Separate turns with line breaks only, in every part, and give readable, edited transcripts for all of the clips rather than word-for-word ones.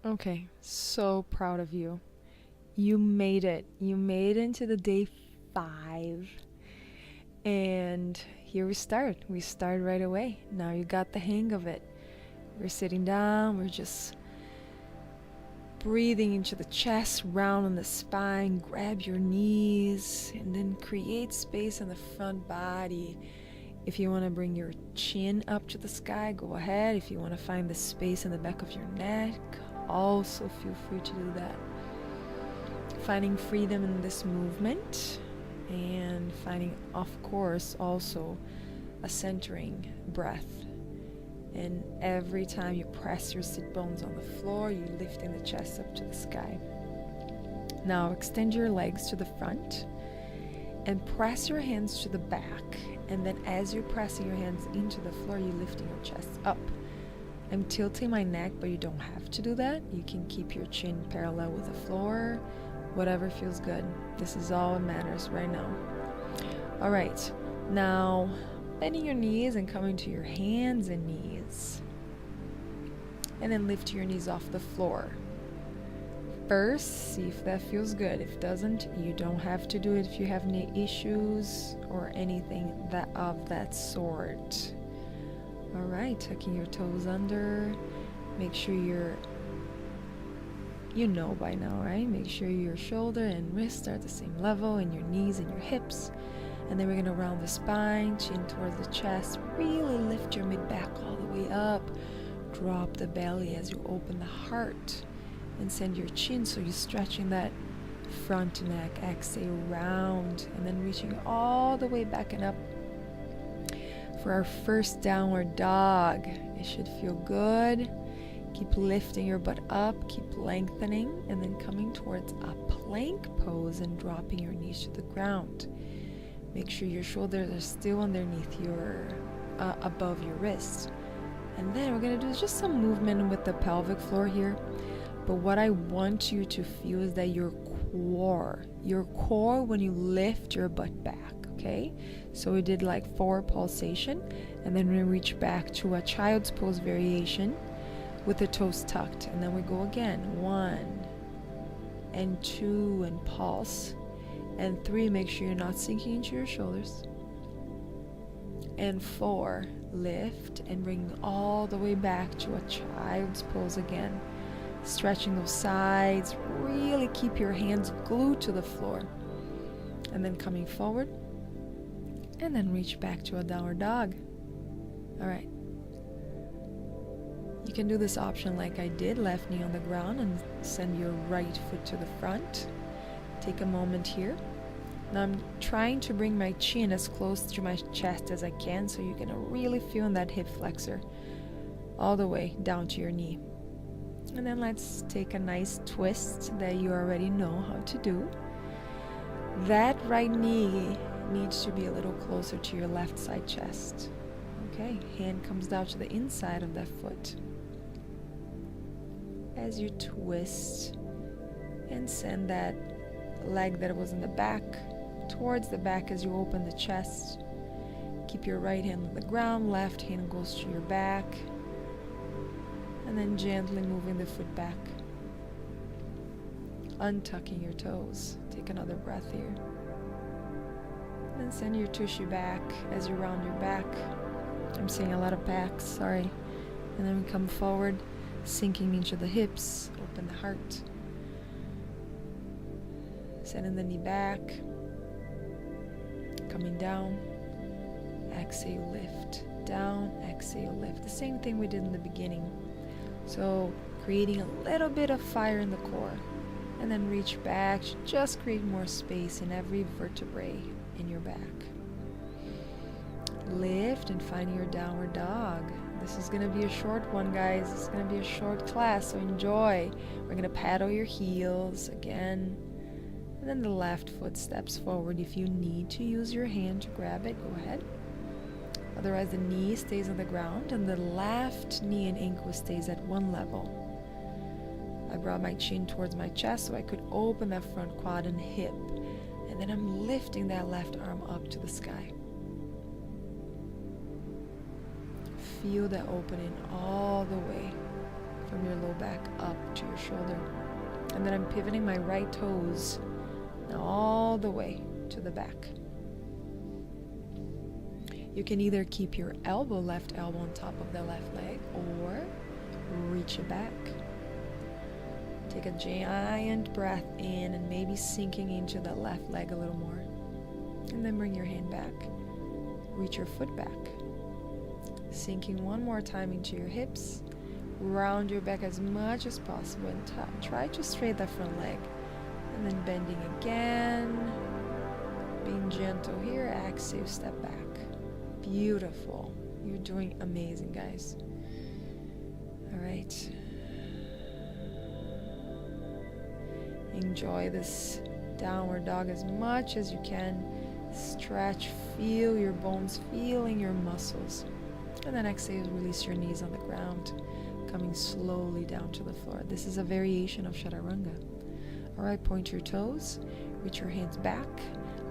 Okay, so proud of you. You made it. You made it into the day 5. And here we start. We start right away. Now you got the hang of it. We're sitting down, we're just breathing into the chest, round on the spine, grab your knees, and then create space in the front body. If you want to bring your chin up to the sky, go ahead. If you want to find the space in the back of your neck, also feel free to do that. Finding freedom in this movement and finding, of course, also a centering breath. And every time you press your sit bones on the floor, you're lifting the chest up to the sky. Now extend your legs to the front and press your hands to the back. And then as you're pressing your hands into the floor, you're lifting your chest up. I'm tilting my neck, but you don't have to do that. You can keep your chin parallel with the floor, whatever feels good. This is all that matters right now. All right, now bending your knees and coming to your hands and knees. And then lift your knees off the floor. First, see if that feels good. If it doesn't, you don't have to do it if you have any issues or anything of that sort. All right, tucking your toes under. Make sure you know by now, right? Make sure your shoulder and wrist are at the same level, and your knees and your hips. And then we're going to round the spine, chin towards the chest. Really lift your mid-back all the way up. Drop the belly as you open the heart. And send your chin so you're stretching that front neck. Exhale, round. And then reaching all the way back and up for our first downward dog. It should feel good. Keep lifting your butt up. Keep lengthening. And then coming towards a plank pose and dropping your knees to the ground. Make sure your shoulders are still underneath your, above your wrist. And then we're going to do just some movement with the pelvic floor here. But what I want you to feel is that your core when you lift your butt back, okay? So we did like 4 pulsation, and then we reach back to a child's pose variation with the toes tucked. And then we go again, 1 and 2 and pulse. And 3, make sure you're not sinking into your shoulders. And 4, lift and bring all the way back to a child's pose again. Stretching those sides, really keep your hands glued to the floor. And then coming forward. And then reach back to a downward dog. All right. You can do this option like I did, left knee on the ground and send your right foot to the front. Take a moment here. Now I'm trying to bring my chin as close to my chest as I can, so you're gonna really feel in that hip flexor all the way down to your knee. And then let's take a nice twist that you already know how to do. That right knee needs to be a little closer to your left side chest. Okay, hand comes down to the inside of that foot. As you twist and send that leg that was in the back towards the back as you open the chest. Keep your right hand on the ground, left hand goes to your back. And then gently moving the foot back. Untucking your toes. Take another breath here. And then send your tushy back as you round your back. I'm seeing a lot of backs, sorry. And then we come forward, sinking into the hips, open the heart. Sending the knee back. Coming down. Exhale, lift. Down, exhale, lift. The same thing we did in the beginning. So creating a little bit of fire in the core. And then reach back. Just create more space in every vertebrae in your back. Lift and find your downward dog. This is going to be a short one, guys. It's going to be a short class, so enjoy. We're going to paddle your heels again. And then the left foot steps forward. If you need to use your hand to grab it, go ahead. Otherwise, the knee stays on the ground and the left knee and ankle stays at one level. I brought my chin towards my chest so I could open that front quad and hip. And then I'm lifting that left arm up to the sky. Feel that opening all the way from your low back up into your shoulder. And then I'm pivoting my right toes now all the way to the back. You can either keep your left elbow on top of the left leg, or reach it back. Take a giant breath in and maybe sinking into the left leg a little more. And then bring your hand back. Reach your foot back. Sinking one more time into your hips. Round your back as much as possible and try to straighten that front leg. And then bending again. Being gentle here. Exhale, step back. Beautiful. You're doing amazing, guys. All right. Enjoy this downward dog as much as you can. Stretch, feel your bones, feeling your muscles. And then exhale, release your knees on the ground, coming slowly down to the floor. This is a variation of Chaturanga. All right, point your toes, reach your hands back,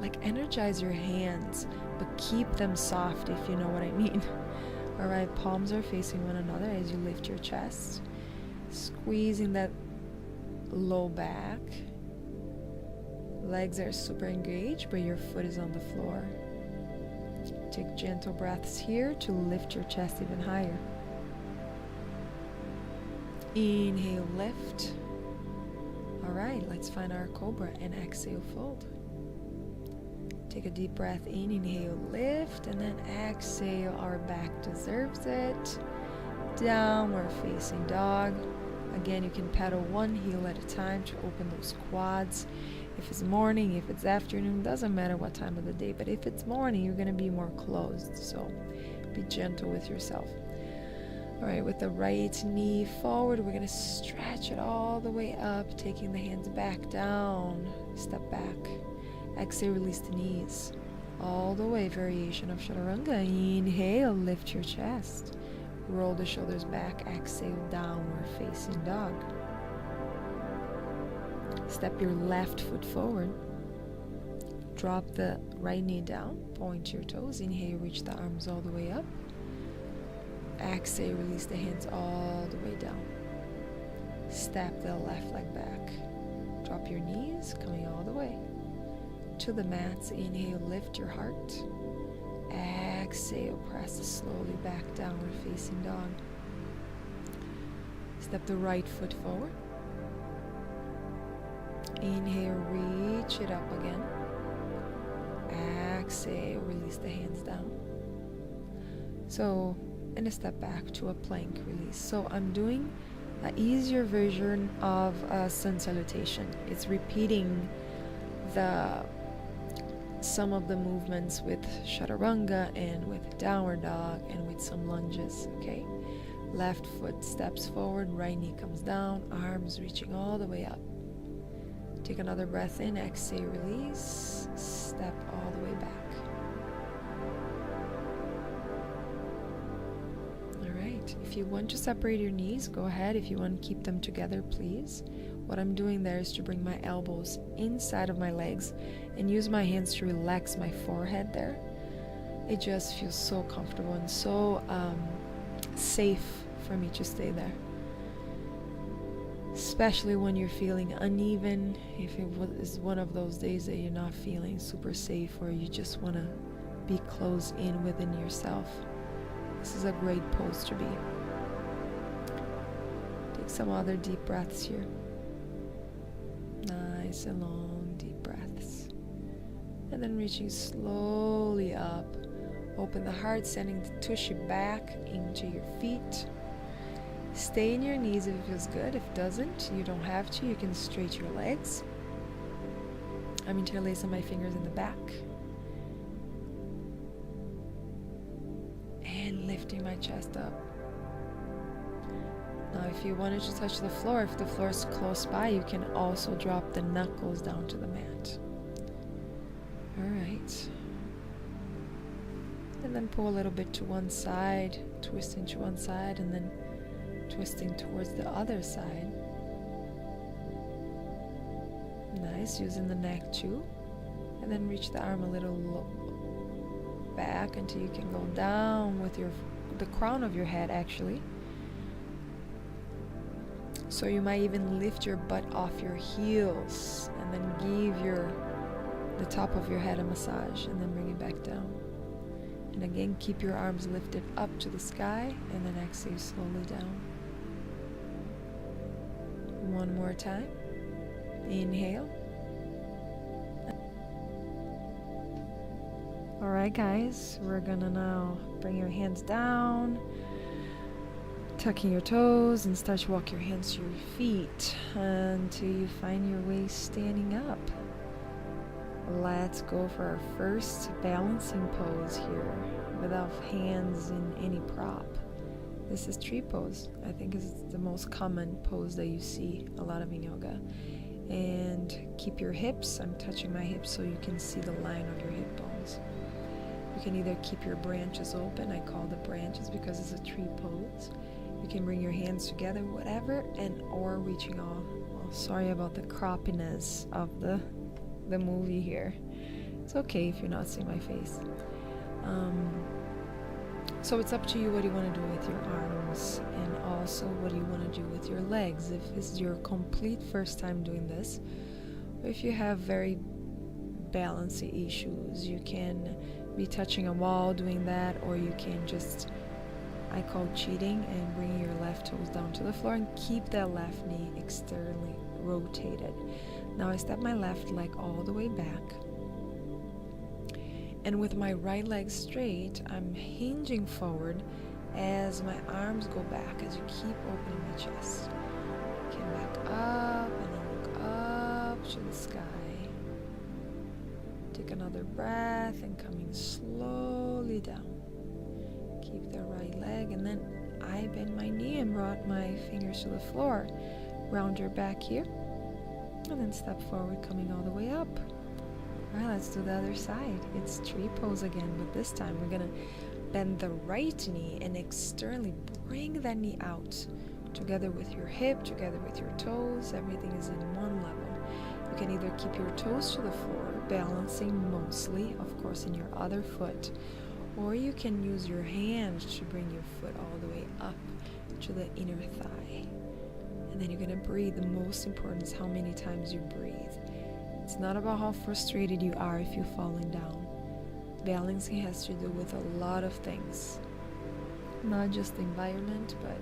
like energize your hands, but keep them soft, if you know what I mean. All right, palms are facing one another as you lift your chest, squeezing that low back. Legs are super engaged, but your foot is on the floor. Take gentle breaths here to lift your chest even higher. Inhale, lift. All right, let's find our cobra and exhale, fold. Take a deep breath in, inhale, lift, and then exhale. Our back deserves it. Downward facing dog. Again, you can pedal one heel at a time to open those quads. If it's morning, if it's afternoon, doesn't matter what time of the day, but if it's morning, you're going to be more closed, so be gentle with yourself. All right, with the right knee forward, we're going to stretch it all the way up, taking the hands back down, step back. Exhale, release the knees all the way, variation of Chaturanga. Inhale, lift your chest. Roll the shoulders back, exhale, downward facing dog. Step your left foot forward. Drop the right knee down, point your toes. Inhale, reach the arms all the way up. Exhale, release the hands all the way down. Step the left leg back. Drop your knees, coming all the way to the mats. Inhale, lift your heart. Exhale, press slowly back, downward facing dog. Step the right foot forward. Inhale, reach it up again. Exhale, release the hands down. So, and a step back to a plank release. So I'm doing an easier version of a sun salutation. It's repeating some of the movements with Chaturanga and with downward dog and with some lunges, okay? Left foot steps forward, right knee comes down, arms reaching all the way up. Take another breath in, exhale, release, step all the way back. Alright, if you want to separate your knees, go ahead. If you want to keep them together, please. What I'm doing there is to bring my elbows inside of my legs and use my hands to relax my forehead there. It just feels so comfortable and so safe for me to stay there. Especially when you're feeling uneven, if it is one of those days that you're not feeling super safe or you just want to be closed in within yourself. This is a great pose to be. Take some other deep breaths here. Nice and long deep breaths. And then reaching slowly up. Open the heart, sending the tushy back into your feet. Stay in your knees if it feels good. If it doesn't, you don't have to. You can straighten your legs. I'm interlacing my fingers in the back. And lifting my chest up. Now if you wanted to touch the floor, if the floor is close by, you can also drop the knuckles down to the mat. Alright. And then pull a little bit to one side, twisting to one side, and then twisting towards the other side. Nice, using the neck too. And then reach the arm a little back until you can go down with the crown of your head actually. So you might even lift your butt off your heels and then give the top of your head a massage, and then bring it back down. And again, keep your arms lifted up to the sky, and then exhale slowly down. One more time. Inhale. Alright guys, we're gonna now bring your hands down, tucking your toes, and start to walk your hands to your feet until you find your way standing up. Let's go for our first balancing pose here without hands in any prop. This is tree pose. I think it's the most common pose that you see a lot of in yoga. And keep your hips, I'm touching my hips so you can see the line of your hip bones. You can either keep your branches open, I call the branches because it's a tree pose. You can bring your hands together, whatever, and or reaching all. Well, sorry about the croppiness of the movie here. It's okay if you're not seeing my face. So it's up to you what you want to do with your arms, and also what you want to do with your legs. If this is your complete first time doing this, or if you have very balancing issues, you can be touching a wall doing that, or you can just, I call cheating, and bring your left toes down to the floor and keep that left knee externally rotated. Now I step my left leg all the way back, and with my right leg straight, I'm hinging forward as my arms go back, as you keep opening my chest. Came back up, and then look up to the sky. Take another breath, and coming slowly down. Keep the right leg, and then I bend my knee and brought my fingers to the floor. Round your back here, and then step forward, coming all the way up. Alright, let's do the other side. It's tree pose again, but this time we're gonna bend the right knee and externally bring that knee out. Together with your hip, together with your toes, everything is in one level. You can either keep your toes to the floor, balancing mostly, of course, in your other foot, or you can use your hand to bring your foot all the way up to the inner thigh. And then you're gonna breathe. The most important is how many times you breathe. It's not about how frustrated you are if you're falling down. Balancing has to do with a lot of things. Not just the environment, but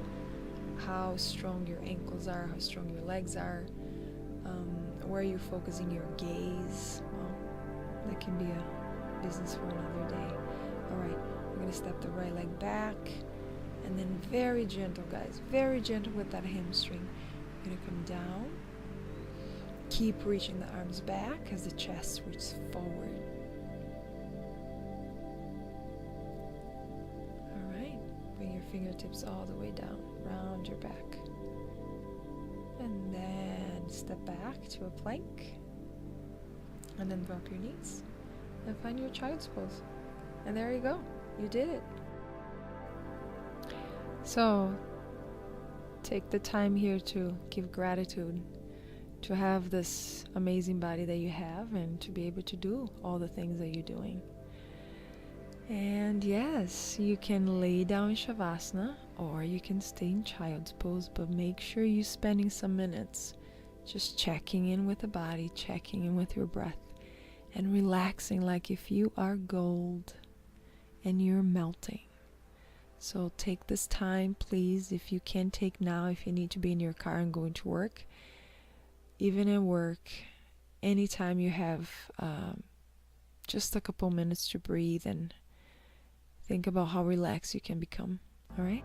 how strong your ankles are, how strong your legs are, where you're focusing your gaze. Well, that can be a business for another day. Alright, we're going to step the right leg back, and then very gentle, guys, very gentle with that hamstring. You're going to come down. Keep reaching the arms back as the chest reaches forward. Alright, bring your fingertips all the way down, round your back. And then step back to a plank. And then drop your knees. And find your child's pose. And there you go. You did it. So, take the time here to give gratitude to have this amazing body that you have, and to be able to do all the things that you're doing. And yes, you can lay down in Shavasana, or you can stay in child's pose, but make sure you're spending some minutes just checking in with the body, checking in with your breath, and relaxing like if you are gold and you're melting. So take this time, please, if you can take now, if you need to be in your car and going to work, even at work, anytime you have just a couple minutes to breathe and think about how relaxed you can become. All right?